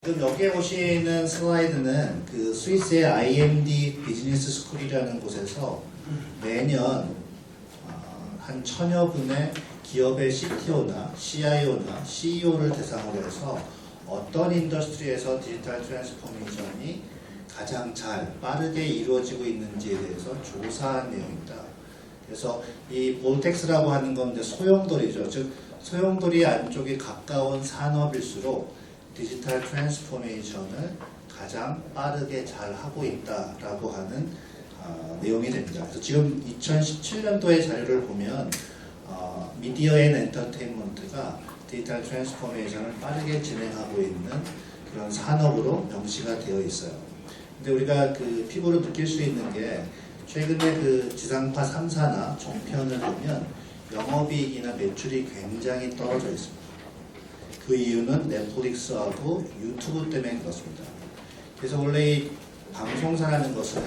지금 여기에 보시는 슬라이드는 그 스위스의 IMD 비즈니스 스쿨이라는 곳에서 매년 한 1000여 분의 기업의 CTO나 CIO나 CEO를 대상으로 해서 어떤 인더스트리에서 디지털 트랜스포메이션이 가장 잘 빠르게 이루어지고 있는지에 대해서 조사한 내용입니다. 그래서 이 볼텍스라고 하는 건 이제 소용돌이죠. 즉 소용돌이 안쪽이 가까운 산업일수록 디지털 트랜스포메이션을 가장 빠르게 잘 하고 있다라고 하는 내용이 됩니다. 그래서 지금 2017년도의 자료를 보면 미디어 앤 엔터테인먼트가 디지털 트랜스포메이션을 빠르게 진행하고 있는 그런 산업으로 명시가 되어 있어요. 근데 우리가 그 피부로 느낄 수 있는 게 최근에 그 지상파 3사나 종편을 보면 영업이익이나 매출이 굉장히 떨어져 있습니다. 그 이유는 넷플릭스하고 유튜브 때문에 그렇습니다. 그래서 원래 이 방송사라는 것은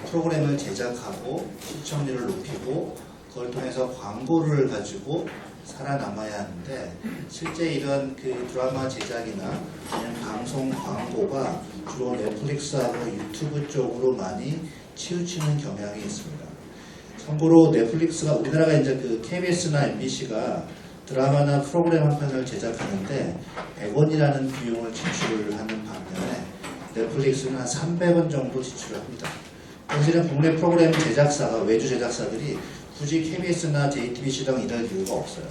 프로그램을 제작하고 시청률을 높이고 그걸 통해서 광고를 가지고 살아남아야 하는데 실제 이런 그 드라마 제작이나 아니면 방송 광고가 주로 넷플릭스하고 유튜브 쪽으로 많이 치우치는 경향이 있습니다. 참고로 넷플릭스가 우리나라가 이제 그 KBS나 MBC가 드라마나 프로그램 한 편을 제작하는데 100원이라는 비용을 지출을 하는 반면에 넷플릭스는 한 300원 정도 지출을 합니다. 사실은 국내 프로그램 제작사가 외주 제작사들이 굳이 KBS나 JTBC랑 일할 이유가 없어요.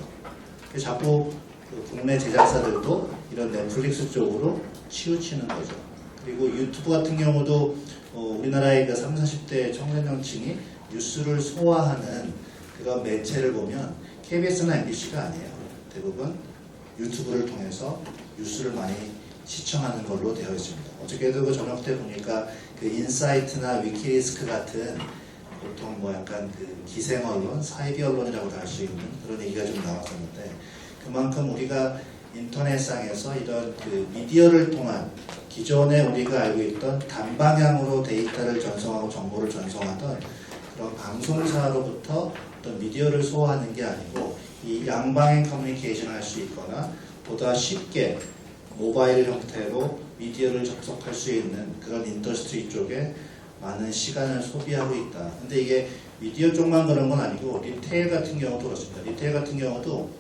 자꾸 그 국내 제작사들도 이런 넷플릭스 쪽으로 치우치는 거죠. 그리고 유튜브 같은 경우도 우리나라의 그 30, 40대 청소년층이 뉴스를 소화하는 그런 매체를 보면 KBS나 MBC가 아니에요. 대부분 유튜브를 통해서 뉴스를 많이 시청하는 걸로 되어 있습니다. 어저께도 그 저녁 때 보니까 그 인사이트나 위키리스크 같은 보통 뭐 약간 그 기생 언론, 사이비 언론이라고도 할 수 있는 그런 얘기가 좀 나왔었는데 그만큼 우리가 인터넷상에서 이런 그 미디어를 통한 기존에 우리가 알고 있던 단방향으로 데이터를 전송하고 정보를 전송하던 그런 방송사로부터 어떤 미디어를 소화하는 게 아니고 이 양방향 커뮤니케이션을 할 수 있거나 보다 쉽게 모바일 형태로 미디어를 접속할 수 있는 그런 인더스트리 쪽에 많은 시간을 소비하고 있다. 근데 이게 미디어 쪽만 그런 건 아니고 리테일 같은 경우도 그렇습니다. 리테일 같은 경우도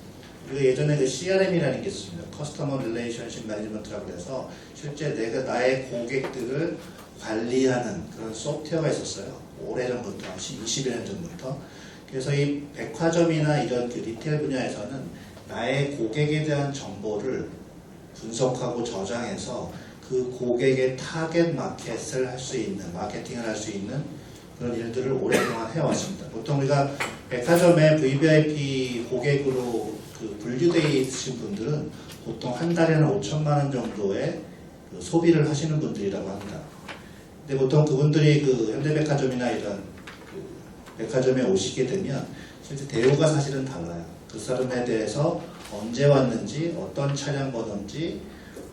우리가 예전에 그 CRM이라는 게 있었습니다. 커스터머 릴레이션십 매니지먼트라고 해서 실제 내가 나의 고객들을 관리하는 그런 소프트웨어가 있었어요. 오래전부터, 20여 년 전부터. 그래서 이 백화점이나 이런 그 리테일 분야에서는 나의 고객에 대한 정보를 분석하고 저장해서 그 고객의 타겟 마켓을 할 수 있는, 마케팅을 할 수 있는 그런 일들을 오랫동안 해왔습니다. 보통 우리가 백화점에 VVIP 고객으로 그 분류되어 있으신 분들은 보통 한 달에 한 5천만 원 정도의 그 소비를 하시는 분들이라고 합니다. 근데 보통 그분들이 그 현대백화점이나 이런 그 백화점에 오시게 되면 실제 대우가 사실은 달라요. 그 사람에 대해서 언제 왔는지, 어떤 차량 번호인지,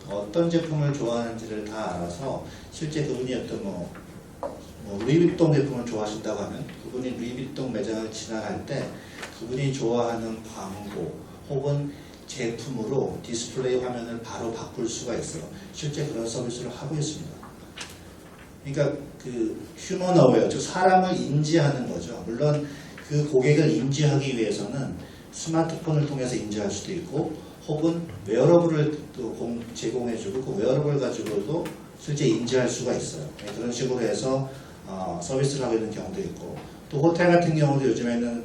어떤 제품을 좋아하는지를 다 알아서 실제 그분이 어떤 뭐 루이비통 제품을 좋아하신다고 하면 그분이 루이비통 매장을 지나갈 때 그분이 좋아하는 광고 혹은 제품으로 디스플레이 화면을 바로 바꿀 수가 있어요. 실제 그런 서비스를 하고 있습니다. 그러니까 그 휴먼 어웨어, 즉 사람을 인지하는 거죠. 물론 그 고객을 인지하기 위해서는 스마트폰을 통해서 인지할 수도 있고 혹은 웨어러블을 또 제공해주고 그 웨어러블 가지고도 실제 인지할 수가 있어요. 그런 식으로 해서 서비스를 하고 있는 경우도 있고 또 호텔 같은 경우도 요즘에는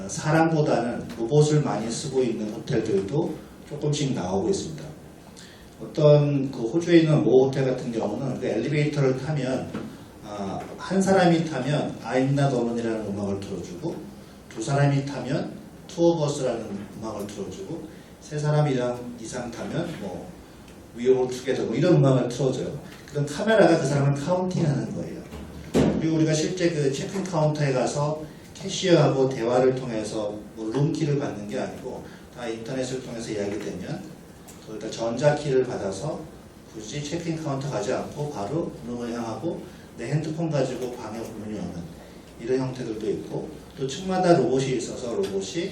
사람보다는 로봇을 많이 쓰고 있는 호텔들도 조금씩 나오고 있습니다. 어떤 그 호주에 있는 모 호텔 같은 경우는 그 엘리베이터를 타면 한 사람이 타면 I'm Not Alone이라는 음악을 틀어주고 두 사람이 타면 투어버스라는 음악을 틀어주고 세 사람 이상 타면 뭐 We All Together 뭐 이런 음악을 틀어줘요. 그럼 카메라가 그 사람을 카운팅하는 거예요. 그리고 우리가 실제 그 체크인 카운터에 가서 캐시어하고 대화를 통해서 뭐 룸키를 받는 게 아니고 다 인터넷을 통해서 이야기되면 거기다 전자키를 받아서 굳이 체크인 카운터 가지 않고 바로 룸을 향하고 내 핸드폰 가지고 방에 문이 오는 이런 형태들도 있고 또 층마다 로봇이 있어서 로봇이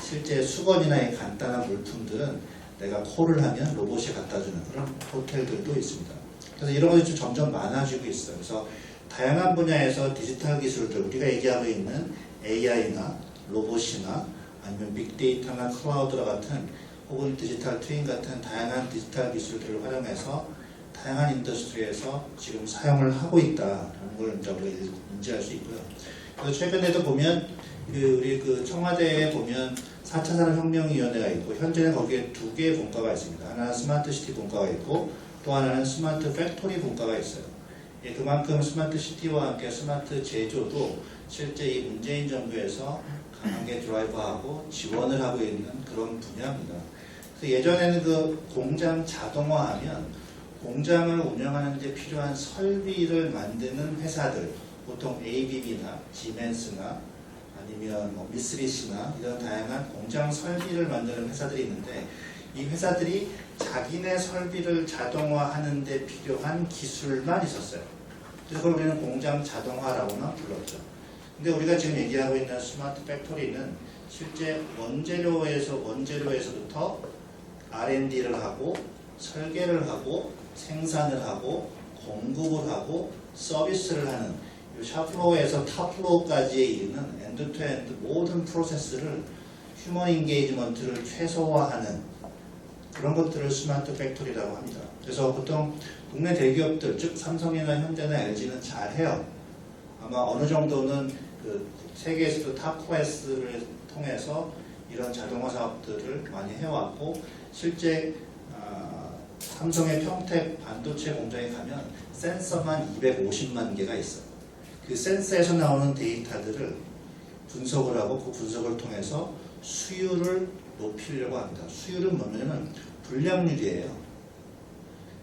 실제 수건이나 간단한 물품들은 내가 콜을 하면 로봇이 갖다 주는 그런 호텔들도 있습니다. 그래서 이런 것이 점점 많아지고 있어요. 그래서 다양한 분야에서 디지털 기술들, 우리가 얘기하고 있는 AI나 로봇이나 아니면 빅데이터나 클라우드와 같은 혹은 디지털 트윈 같은 다양한 디지털 기술들을 활용해서 다양한 인더스트리에서 지금 사용을 하고 있다는 걸 이제 우리가 인지할 수 있고요. 그래서 최근에도 보면 우리 청와대에 보면 4차 산업혁명위원회가 있고 현재는 거기에 두 개의 분과가 있습니다. 하나는 스마트 시티 분과가 있고 또 하나는 스마트 팩토리 분과가 있어요. 그만큼 스마트 시티와 함께 스마트 제조도 실제 이 문재인 정부에서 강하게 드라이브하고 지원을 하고 있는 그런 분야입니다. 그래서 예전에는 그 공장 자동화하면 공장을 운영하는 데 필요한 설비를 만드는 회사들, 보통 ABB나 지멘스나 아니면 뭐 미쓰비시나 이런 다양한 공장 설비를 만드는 회사들이 있는데 이 회사들이 자기네 설비를 자동화하는 데 필요한 기술만 있었어요. 그래서 그걸 우리는 공장 자동화라고만 불렀죠. 근데 우리가 지금 얘기하고 있는 스마트 팩토리는 실제 원재료에서부터 R&D를 하고 설계를 하고 생산을 하고 공급을 하고 서비스를 하는 샵플로어에서 탑플로어까지에 이르는 엔드투엔드 모든 프로세스를 휴먼 인게이지먼트를 최소화하는 그런 것들을 스마트 팩토리라고 합니다. 그래서 보통 국내 대기업들, 즉 삼성이나 현대나 LG는 잘해요. 아마 어느 정도는 그 세계에서도 탑 클래스를 통해서 이런 자동화 사업들을 많이 해왔고 실제 삼성의 평택 반도체 공장에 가면 센서만 250만 개가 있어요. 그 센서에서 나오는 데이터들을 분석을 하고 그 분석을 통해서 수율을 높이려고 합니다. 수율은 뭐냐면 불량률이에요.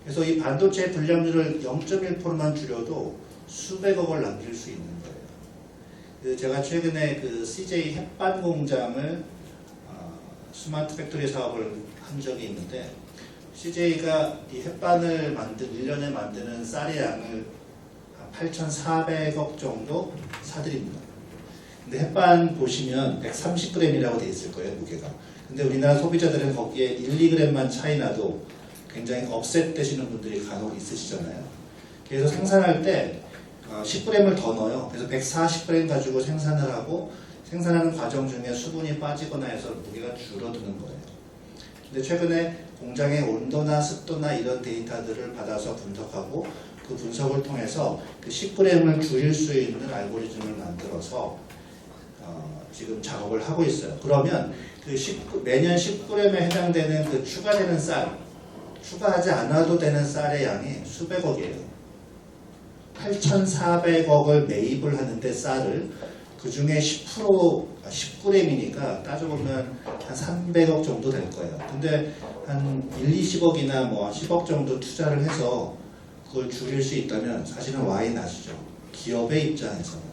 그래서 이 반도체 불량률을 0.1%만 줄여도 수백억을 남길 수 있는 거예요. 제가 최근에 그 CJ 햇반 공장을 스마트 팩토리 사업을 한 적이 있는데 CJ가 이 햇반을 1년에 만드는 쌀의 양을 8,400억 정도 사들입니다. 근데 햇반 보시면 130g이라고 되어 있을 거예요, 무게가. 근데 우리나라 소비자들은 거기에 1, 2g만 차이 나도 굉장히 업셋되시는 분들이 간혹 있으시잖아요. 그래서 생산할 때 10g을 더 넣어요. 그래서 140g 가지고 생산을 하고 생산하는 과정 중에 수분이 빠지거나 해서 무게가 줄어드는 거예요. 근데 최근에 공장의 온도나 습도나 이런 데이터들을 받아서 분석하고 그 분석을 통해서 그 10g을 줄일 수 있는 알고리즘을 만들어서 지금 작업을 하고 있어요. 그러면 그 매년 10g에 해당되는 그 추가되는 쌀, 추가하지 않아도 되는 쌀의 양이 수백억이에요. 8,400억을 매입을 하는데 쌀을 그 중에 10g이니까 따져보면 한 300억 정도 될 거예요. 근데 한 1, 20억이나 뭐 10억 정도 투자를 해서 그걸 줄일 수 있다면 사실은 와이 나시죠. 기업의 입장에서는.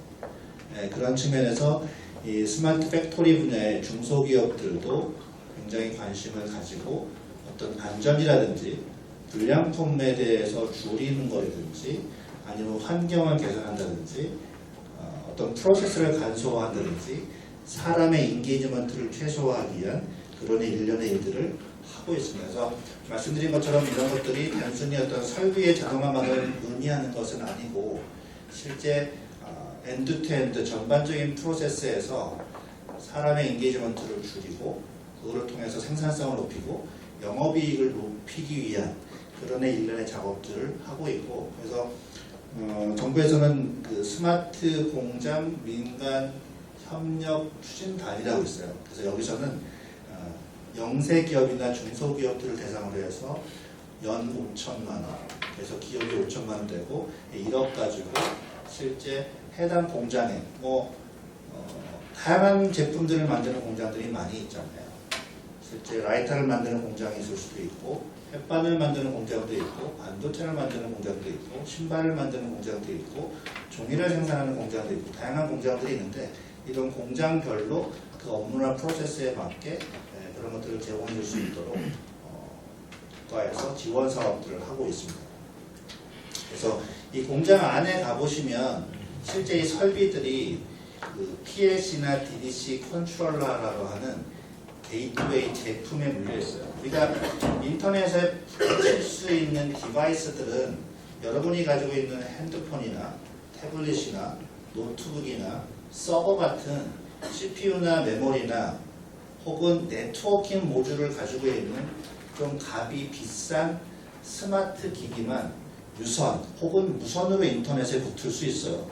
네, 그런 측면에서 이 스마트 팩토리 분야의 중소기업들도 굉장히 관심을 가지고 어떤 안전이라든지 불량품에 대해서 줄이는 거라든지 아니면 환경을 개선한다든지 어떤 프로세스를 간소화한다든지 사람의 인게이지먼트를 최소화하기 위한 그런 일련의 일들을 하고 있습니다. 그래서 말씀드린 것처럼 이런 것들이 단순히 어떤 설비의 자동화만을 의미하는 것은 아니고 실제 엔드투엔드 전반적인 프로세스에서 사람의 인게이지먼트를 줄이고 그거를 통해서 생산성을 높이고 영업이익을 높이기 위한 그런 일련의 작업들을 하고 있고 그래서 정부에서는 그 스마트 공장 민간 협력 추진단이라고 있어요. 그래서 여기서는 영세 기업이나 중소기업들을 대상으로 해서 연 5천만 원, 그래서 기업이 5천만 원 되고 1억 가지고 실제 해당 공장에 다양한 제품들을 만드는 공장들이 많이 있잖아요. 실제 라이터를 만드는 공장이 있을 수도 있고 햇반을 만드는 공장도 있고 반도체를 만드는 공장도 있고 신발을 만드는 공장도 있고 종이를 생산하는 공장도 있고 다양한 공장들이 있는데 이런 공장별로 그 업무나 프로세스에 맞게 그런 것들을 제공해 줄 수 있도록 국가에서 지원 사업들을 하고 있습니다. 그래서 이 공장 안에 가보시면 실제 이 설비들이 그 PLC나 DDC 컨트롤러라고 하는 게이트웨이 제품에 물려 있어요. 우리가 인터넷에 붙일 수 있는 디바이스들은 여러분이 가지고 있는 핸드폰이나 태블릿이나 노트북이나 서버 같은 CPU나 메모리나 혹은 네트워킹 모듈을 가지고 있는 좀 값이 비싼 스마트 기기만 유선 혹은 무선으로 인터넷에 붙을 수 있어요.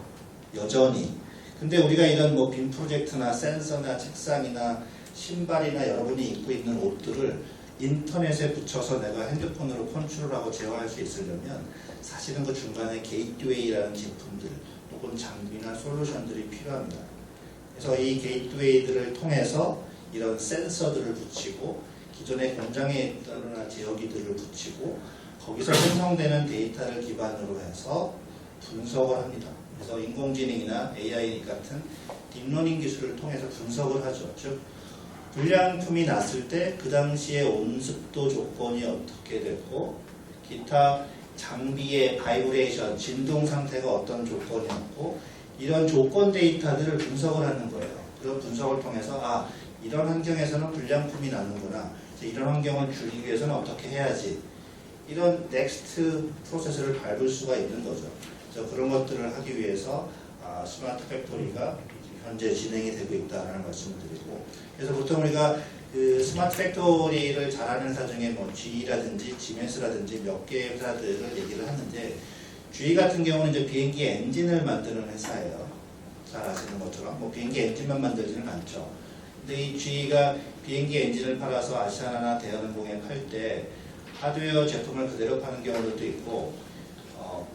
여전히. 근데 우리가 이런 뭐 빔 프로젝트나 센서나 책상이나 신발이나 여러분이 입고 있는 옷들을 인터넷에 붙여서 내가 핸드폰으로 컨트롤하고 제어할 수 있으려면 사실은 그 중간에 게이트웨이라는 제품들 혹은 장비나 솔루션들이 필요합니다. 그래서 이 게이트웨이들을 통해서 이런 센서들을 붙이고 기존의 공장에 있던 제어기들을 붙이고 거기서 생성되는 데이터를 기반으로 해서 분석을 합니다. 그래서 인공지능이나 AI 같은 딥러닝 기술을 통해서 분석을 하죠. 즉 불량품이 났을 때 그 당시에 온습도 조건이 어떻게 됐고 기타 장비의 바이브레이션, 진동 상태가 어떤 조건이었고 이런 조건 데이터들을 분석을 하는 거예요. 그런 분석을 통해서 이런 환경에서는 불량품이 나는구나. 이런 환경을 줄이기 위해서는 어떻게 해야지. 이런 넥스트 프로세스를 밟을 수가 있는 거죠. 그래서 그런 것들을 하기 위해서 스마트 팩토리가 현재 진행이 되고 있다는 말씀을 드리고, 그래서 보통 우리가 그 스마트 팩토리를 잘하는 회사 중에 뭐 GE라든지 지멘스라든지 몇 개의 회사들을 얘기를 하는데, GE 같은 경우는 이제 비행기 엔진을 만드는 회사예요. 잘 아시는 것처럼 뭐 비행기 엔진만 만들지는 않죠. 근데 이 GE가 비행기 엔진을 팔아서 아시아나나 대한항공에 팔 때 하드웨어 제품을 그대로 파는 경우도 있고,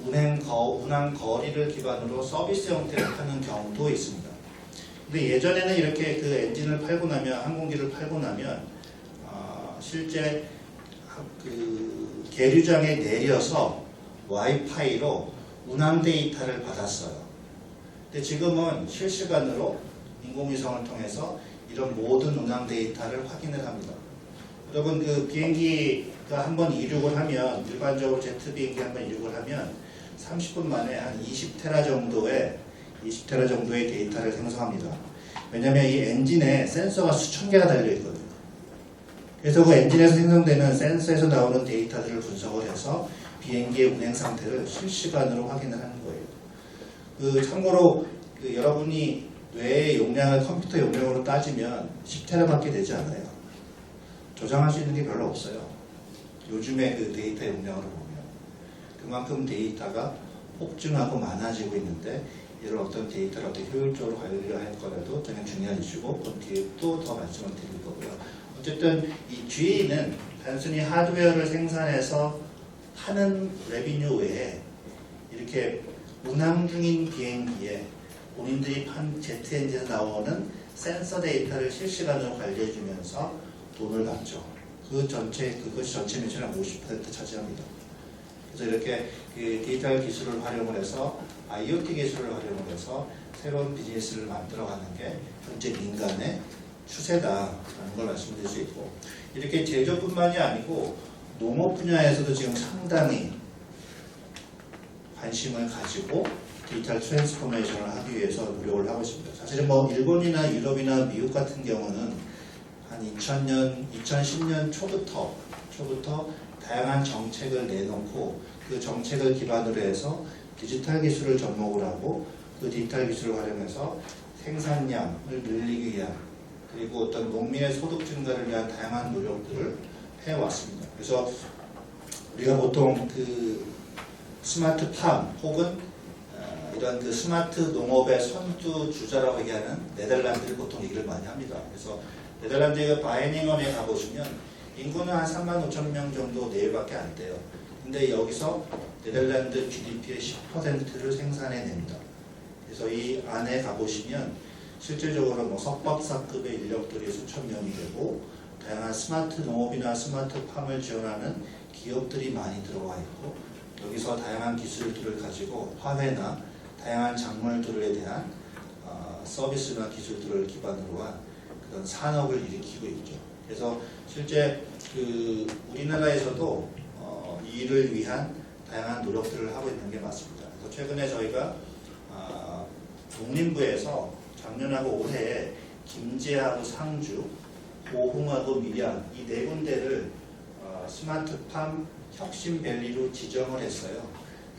운항 거리를 기반으로 서비스 형태를 파는 경우도 있습니다. 근데 예전에는 이렇게 그 엔진을 팔고 나면, 항공기를 팔고 나면 실제 그 계류장에 내려서 와이파이로 운항 데이터를 받았어요. 근데 지금은 실시간으로 인공위성을 통해서 이런 모든 운항 데이터를 확인을 합니다. 여러분 그 비행기가 한번 이륙을 하면, 일반적으로 제트 비행기 한번 이륙을 하면 30분 만에 한 20테라 정도의 데이터를 생성합니다. 왜냐하면 이 엔진에 센서가 수천 개가 달려 있거든요. 그래서 그 엔진에서 생성되는 센서에서 나오는 데이터들을 분석을 해서 비행기의 운행 상태를 실시간으로 확인을 하는 거예요. 참고로 여러분이 뇌의 용량을 컴퓨터 용량으로 따지면 10테라밖에 되지 않아요. 저장할 수 있는 게 별로 없어요. 요즘의 그 데이터 용량으로 보면 그만큼 데이터가 폭증하고 많아지고 있는데, 이런 어떤 데이터를 어떻게 효율적으로 관리를 할 거라도 굉장히 중요한 이슈고, 그 뒤에 또 더 말씀을 드릴 거고요. 어쨌든 이 GE는 단순히 하드웨어를 생산해서 하는 레비뉴 외에 이렇게 운항 중인 비행기에 본인들이 판 제트 엔진에서 나오는 센서 데이터를 실시간으로 관리해주면서 돈을 받죠. 그것이 전체 매출의 50% 차지합니다. 그래서 이렇게 그 디지털 기술을 활용을 해서, IoT 기술을 활용을 해서 새로운 비즈니스를 만들어가는 게 현재 민간의 추세다라는 걸 말씀드릴 수 있고, 이렇게 제조뿐만이 아니고 농업 분야에서도 지금 상당히 관심을 가지고 디지털 트랜스포메이션을 하기 위해서 노력을 하고 있습니다. 사실은 뭐 일본이나 유럽이나 미국 같은 경우는 한 2010년 초부터 다양한 정책을 내놓고 그 정책을 기반으로 해서 디지털 기술을 접목을 하고 그 디지털 기술을 활용해서 생산량을 늘리기 위한, 그리고 어떤 농민의 소득 증가를 위한 다양한 노력들을 해왔습니다. 그래서 우리가 보통 그 스마트팜 혹은 이런 그 스마트 농업의 선두주자라고 얘기하는 네덜란드를 보통 얘기를 많이 합니다. 그래서 네덜란드의 바이닝엄에 가보시면 인구는 한 3만 5천 명 정도 내외밖에 안 돼요. 근데 여기서 네덜란드 GDP의 10%를 생산해냅니다. 그래서 이 안에 가보시면 실질적으로 뭐 석박사급의 인력들이 수천 명이 되고, 다양한 스마트 농업이나 스마트 팜을 지원하는 기업들이 많이 들어와 있고, 여기서 다양한 기술들을 가지고 화훼나 다양한 작물들에 대한 서비스나 기술들을 기반으로 한 그런 산업을 일으키고 있죠. 그래서 실제 그 우리나라에서도 이를 위한 다양한 노력들을 하고 있는 게 맞습니다. 그래서 최근에 저희가 농림부에서 작년하고 올해에 김제하고 상주 고흥하고 밀양 이 네 군데를 스마트팜 혁신밸리로 지정을 했어요.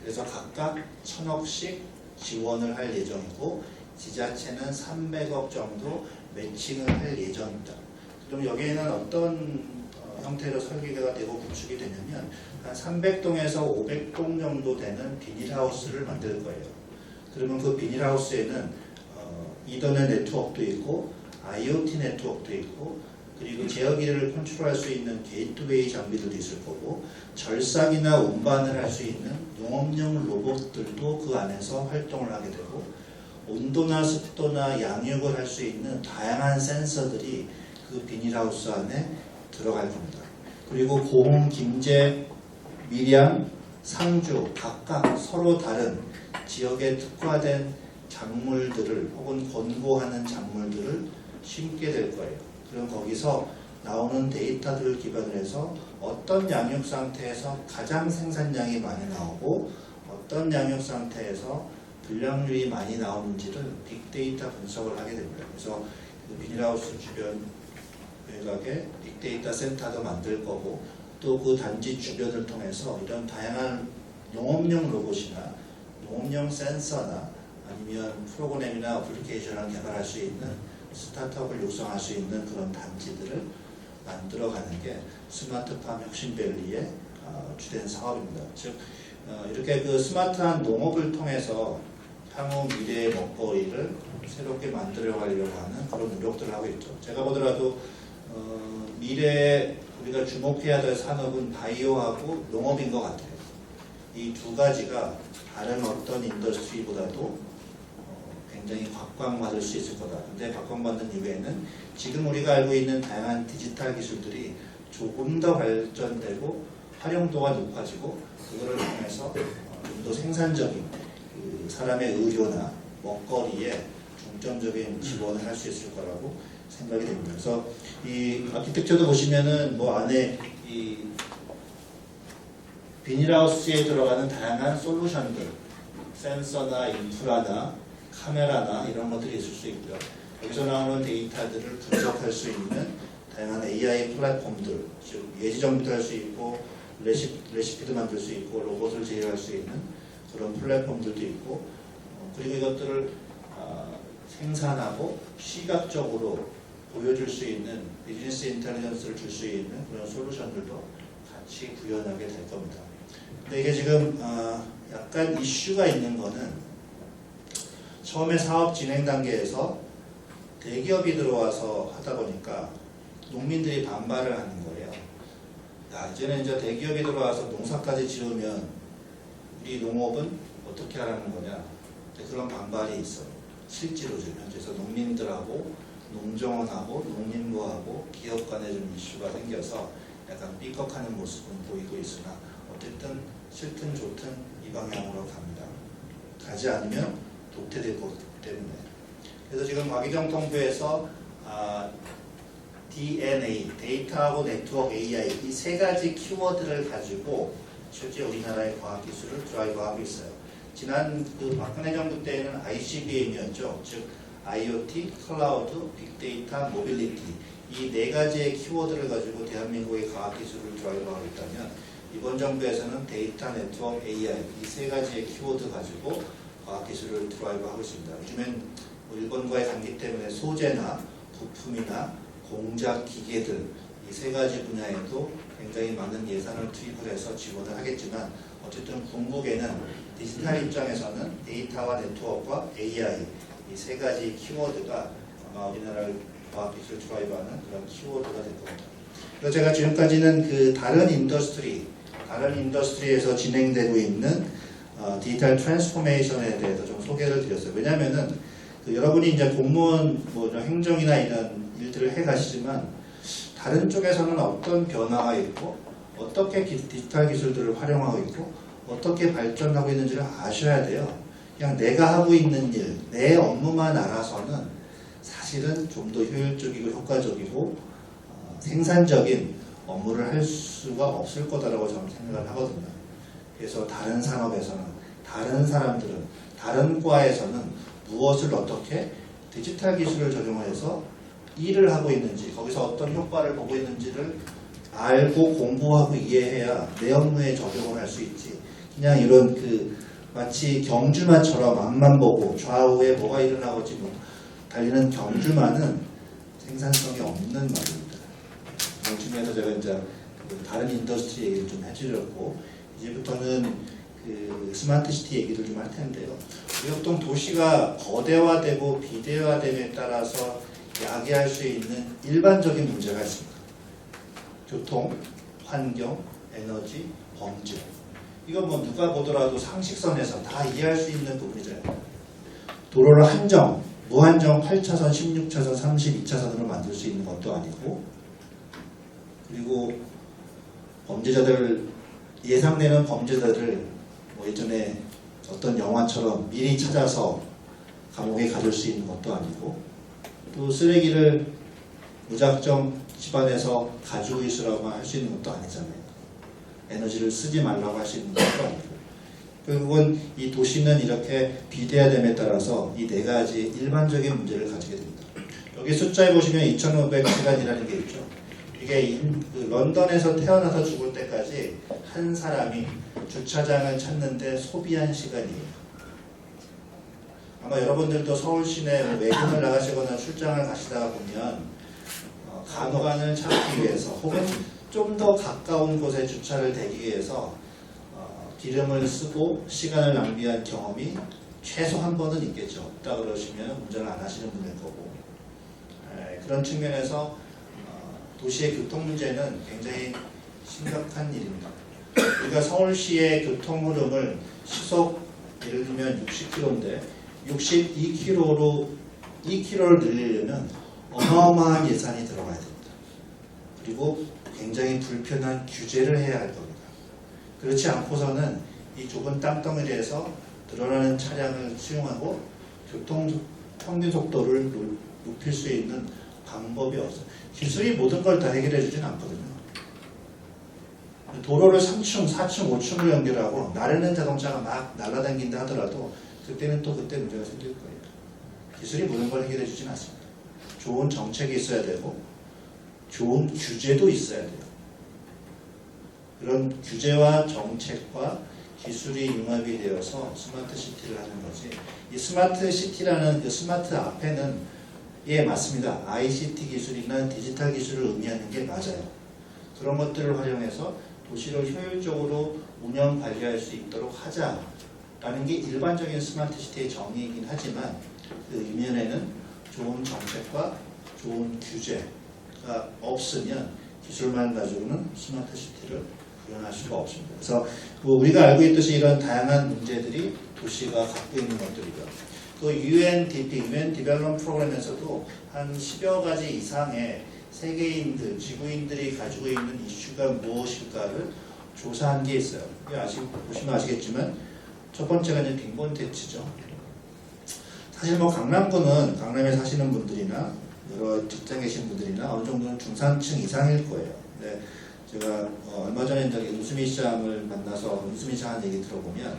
그래서 각각 1,000억씩 지원을 할 예정이고 지자체는 300억 정도 매칭을 할 예정입니다. 그럼 여기에는 어떤 형태로 설계가 되고 구축이 되냐면 한 300동에서 500동 정도 되는 비닐하우스를 만들 거예요. 그러면 그 비닐하우스에는 이더넷 네트워크도 있고 IoT 네트워크도 있고 그리고 제어기를 컨트롤할 수 있는 게이트웨이 장비들도 있을 거고 절삭이나 운반을 할 수 있는 농업용 로봇들도 그 안에서 활동을 하게 되고 온도나 습도나 양육을 할 수 있는 다양한 센서들이 그 비닐하우스 안에 들어갈 겁니다. 그리고 고흥, 김제, 밀양, 상주 각각 서로 다른 지역에 특화된 작물들을 혹은 권고하는 작물들을 심게 될 거예요. 그럼 거기서 나오는 데이터들을 기반으로 해서 어떤 양육 상태에서 가장 생산량이 많이 나오고 어떤 양육 상태에서 불량률이 많이 나오는지를 빅데이터 분석을 하게 됩니다. 그래서 그 비닐하우스 주변 외곽에 빅데이터 센터도 만들 거고 또 그 단지 주변을 통해서 이런 다양한 농업용 로봇이나 농업용 센서나 아니면 프로그램이나 어플리케이션을 개발할 수 있는 스타트업을 육성할 수 있는 그런 단지들을 만들어가는 게 스마트팜 혁신밸리의 주된 사업입니다. 즉 이렇게 그 스마트한 농업을 통해서 향후 미래의 먹거리를 새롭게 만들어가려고 하는 그런 노력들을 하고 있죠. 제가 보더라도 미래에 우리가 주목해야 될 산업은 바이오하고 농업인 것 같아요. 이 두 가지가 다른 어떤 인더스트리보다도 굉장히 각광받을 수 있을 거다. 근데 각광받는 이유에는 지금 우리가 알고 있는 다양한 디지털 기술들이 조금 더 발전되고 활용도가 높아지고 그거를 통해서 좀 더 생산적인 그 사람의 의료나 먹거리에 중점적인 지원을 할 수 있을 거라고 생각이 됩니다. 그래서 이 아키텍처도 보시면은 뭐 안에 이 비닐하우스에 들어가는 다양한 솔루션들, 센서나 인프라나 카메라나 이런 것들이 있을 수 있고요. 여기서 나오는 데이터들을 분석할 수 있는 다양한 AI 플랫폼들, 즉 예지 정비도 할 수 있고 레시피도 만들 수 있고 로봇을 제어할 수 있는 그런 플랫폼들도 있고 그리고 이것들을 생산하고 시각적으로 보여줄 수 있는 비즈니스 인텔리전스를 줄 수 있는 그런 솔루션들도 같이 구현하게 될 겁니다. 근데 이게 지금 약간 이슈가 있는 거는 처음에 사업 진행 단계에서 대기업이 들어와서 하다 보니까 농민들이 반발을 하는 거예요. 야, 이제는 이제 대기업이 들어와서 농사까지 지으면 우리 농업은 어떻게 하라는 거냐. 그런 반발이 있어요. 실제로 지금 현재서 농민들하고 농정원하고 농림부하고 기업 간에 좀 이슈가 생겨서 약간 삐걱하는 모습은 보이고 있으나 어쨌든 싫든 좋든 이 방향으로 갑니다. 가지 않으면 도태될 거기 때문에. 그래서 지금 과기정통부에서 DNA, 데이터하고 네트워크 AI 이 세 가지 키워드를 가지고 실제 우리나라의 과학기술을 드라이브하고 있어요. 지난 그 박근혜 정부 때에는 ICBM이었죠. 즉 IoT, 클라우드, 빅데이터, 모빌리티 이 네 가지의 키워드를 가지고 대한민국의 과학기술을 드라이브하고 있다면 이번 정부에서는 데이터, 네트워크, AI 이 세 가지의 키워드 가지고 과학기술을 드라이브하고 있습니다. 요즘엔 일본과의 관계 때문에 소재나 부품이나 공작 기계들 이 세 가지 분야에도 굉장히 많은 예산을 투입을 해서 지원을 하겠지만 어쨌든 궁극에는 디지털 입장에서는 데이터와 네트워크와 AI 이 세 가지 키워드가 아마 우리나라를 과학기술 드라이브하는 그런 키워드가 될 겁니다. 그래서 제가 지금까지는 그 다른 인더스트리에서 진행되고 있는 디지털 트랜스포메이션에 대해서 좀 소개를 드렸어요. 왜냐하면은 여러분이 이제 공무원 뭐 행정이나 이런 일들을 해 가시지만 다른 쪽에서는 어떤 변화가 있고 어떻게 디지털 기술들을 활용하고 있고 어떻게 발전하고 있는지를 아셔야 돼요. 그냥 내가 하고 있는 일, 내 업무만 알아서는 사실은 좀 더 효율적이고 효과적이고 생산적인 업무를 할 수가 없을 거다라고 저는 생각을 하거든요. 그래서 다른 산업에서는, 다른 사람들은, 다른 과에서는 무엇을 어떻게 디지털 기술을 적용해서 일을 하고 있는지, 거기서 어떤 효과를 보고 있는지를 알고 공부하고 이해해야 내 업무에 적용을 할 수 있지. 그냥 이런 마치 경주마처럼 앞만 보고 좌우에 뭐가 일어나고지 뭐 달리는 경주마는 생산성이 없는 말입니다. 중에서 제가 이제 다른 인더스트리 얘기를 좀 해주려고 이제부터는 스마트 시티 얘기를 좀 할 텐데요. 우리 보통 도시가 거대화되고 비대화됨에 따라서 야기할 수 있는 일반적인 문제가 있습니다. 교통, 환경, 에너지, 범죄. 이건 뭐 누가 보더라도 상식선에서 다 이해할 수 있는 부분이잖아요. 도로를 한정, 무한정 8차선, 16차선, 32차선으로 만들 수 있는 것도 아니고, 그리고 범죄자들, 예상되는 범죄자들을 뭐 예전에 어떤 영화처럼 미리 찾아서 감옥에 가둘 수 있는 것도 아니고, 또 쓰레기를 무작정 집안에서 가지고 있으라고 할 수 있는 것도 아니잖아요. 에너지를 쓰지 말라고 할 수 있는 것도 아니고. 결국은 이 도시는 이렇게 비대화됨에 따라서 이 네 가지 일반적인 문제를 가지게 됩니다. 여기 숫자에 보시면 2500시간이라는 게 있죠. 이게 런던에서 태어나서 죽을 때까지 한 사람이 주차장을 찾는데 소비한 시간이에요. 아마 여러분들도 서울 시내 외근을 나가시거나 출장을 가시다가 보면 간호관을 찾기 위해서 혹은 좀 더 가까운 곳에 주차를 대기 위해서 기름을 쓰고 시간을 낭비한 경험이 최소 한 번은 있겠죠. 없다 그러시면 운전을 안 하시는 분일 거고. 그런 측면에서 도시의 교통 문제는 굉장히 심각한 일입니다. 우리가 서울시의 교통 흐름을 시속 예를 들면 60km인데 62km로 2km를 늘리려면 어마어마한 예산이 들어가야 됩니다. 그리고 굉장히 불편한 규제를 해야 할 겁니다. 그렇지 않고서는 이 좁은 땅덩어리에서 늘어나는 차량을 수용하고 교통 평균 속도를 높일 수 있는 방법이 없어요. 기술이 모든 걸 다 해결해 주진 않거든요. 도로를 3층, 4층, 5층으로 연결하고 나르는 자동차가 막 날아다닌다 하더라도 그때는 또 그때 문제가 생길 거예요. 기술이 모든 걸 해결해 주진 않습니다. 좋은 정책이 있어야 되고 좋은 규제도 있어야 돼요. 그런 규제와 정책과 기술이 융합이 되어서 스마트 시티를 하는 거지. 이 스마트 시티라는 그 스마트 앞에는 예 맞습니다. ICT 기술이나 디지털 기술을 의미하는 게 맞아요. 그런 것들을 활용해서 도시를 효율적으로 운영 관리할 수 있도록 하자라는 게 일반적인 스마트 시티의 정의이긴 하지만 그 이면에는 좋은 정책과 좋은 규제가 없으면 기술만 가지고는 스마트 시티를 구현할 수가 없습니다. 그래서 우리가 알고 있듯이 이런 다양한 문제들이 도시가 갖고 있는 것들이고요. 또 UNDP, UN Development Program에서도 한 10여 가지 이상의 세계인들, 지구인들이 가지고 있는 이슈가 무엇일까를 조사한 게 있어요. 보시면 아시겠지만 첫 번째가 이제 빈곤 대치죠. 사실 뭐 강남에 사시는 분들이나 여러 직장에 계신 분들이나 어느 정도는 중산층 이상일 거예요. 근데 제가 얼마 전에 이제 윤수미 시장을 만나서 윤수미 시장 얘기 들어보면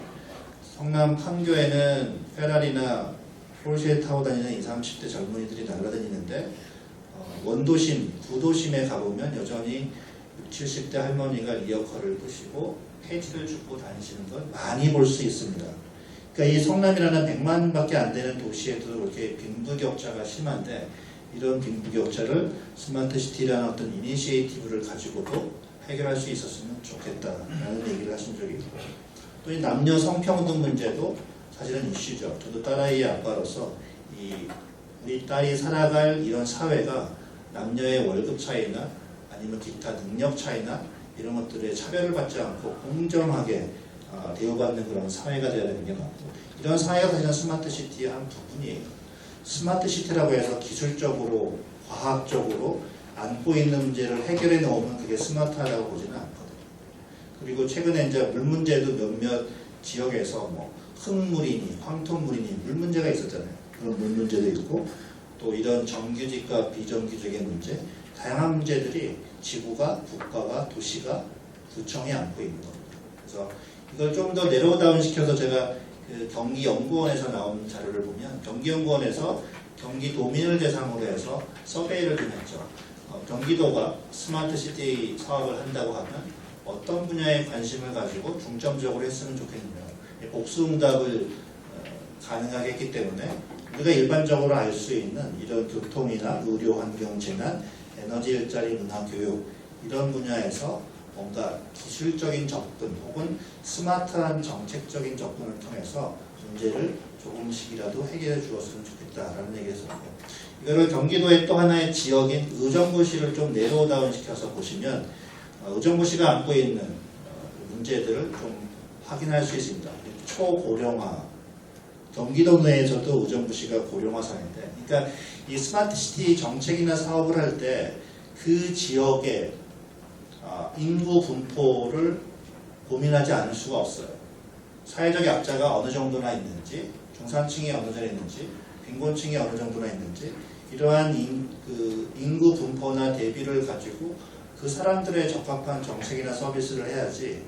성남 판교에는 페라리나 포르쉐 타고 다니는 20, 30대 젊은이들이 날아다니는데 원도심, 구도심에 가보면 여전히 60, 70대 할머니가 리어커를 드시고 페이지를 줍고 다니시는 걸 많이 볼 수 있습니다. 그러니까 이 성남이라는 100만밖에 안 되는 도시에도 이렇게 빈부격차가 심한데 이런 빈부격차를 스마트 시티라는 어떤 이니시에이티브를 가지고도 해결할 수 있었으면 좋겠다라는 얘기를 하신 적이 있고 또 이 남녀 성평등 문제도 사실은 이슈죠. 저도 딸아이의 아빠로서 우리 딸이 살아갈 이런 사회가 남녀의 월급 차이나 아니면 기타 능력 차이나 이런 것들에 차별을 받지 않고 공정하게 대우받는 그런 사회가 되어야 되는 게 맞고 이런 사회가 사실은 스마트 시티의 한 부분이에요. 스마트 시티라고 해서 기술적으로 과학적으로 안고 있는 문제를 해결해 놓으면 그게 스마트하다고 보지는 않거든요. 그리고 최근에 이제 물 문제도 몇몇 지역에서 뭐 흙물이니 황토물이니 물 문제가 있었잖아요. 그런 물 문제도 있고 또 이런 정규직과 비정규직의 문제 다양한 문제들이 지구가 국가가 도시가 구청이 안고 있는 겁니다. 그래서 이걸 좀 더 내로우다운 시켜서 제가 그 경기연구원에서 나온 자료를 보면 경기연구원에서 경기도민을 대상으로 해서 서베이를 좀 했죠. 경기도가 스마트 시티 사업을 한다고 하면 어떤 분야에 관심을 가지고 중점적으로 했으면 좋겠느냐. 복수응답을 가능하게 했기 때문에 우리가 일반적으로 알 수 있는 이런 교통이나 의료, 환경, 재난, 에너지 일자리, 문화, 교육 이런 분야에서 뭔가 기술적인 접근 혹은 스마트한 정책적인 접근을 통해서 문제를 조금씩이라도 해결해 주었으면 좋겠다라는 얘기를 했었고, 이거를 경기도의 또 하나의 지역인 의정부시를 좀 내로다운 시켜서 보시면 의정부시가 안고 있는 문제들을 좀 확인할 수 있습니다. 초고령화, 경기도 내에서도 의정부시가 고령화 사회인데, 그러니까 이 스마트시티 정책이나 사업을 할 때 그 지역의 인구 분포를 고민하지 않을 수가 없어요. 사회적 약자가 어느 정도나 있는지, 중산층이 어느 정도 있는지, 빈곤층이 어느 정도나 있는지, 이러한 인구 분포나 대비를 가지고 그 사람들의 적합한 정책이나 서비스를 해야지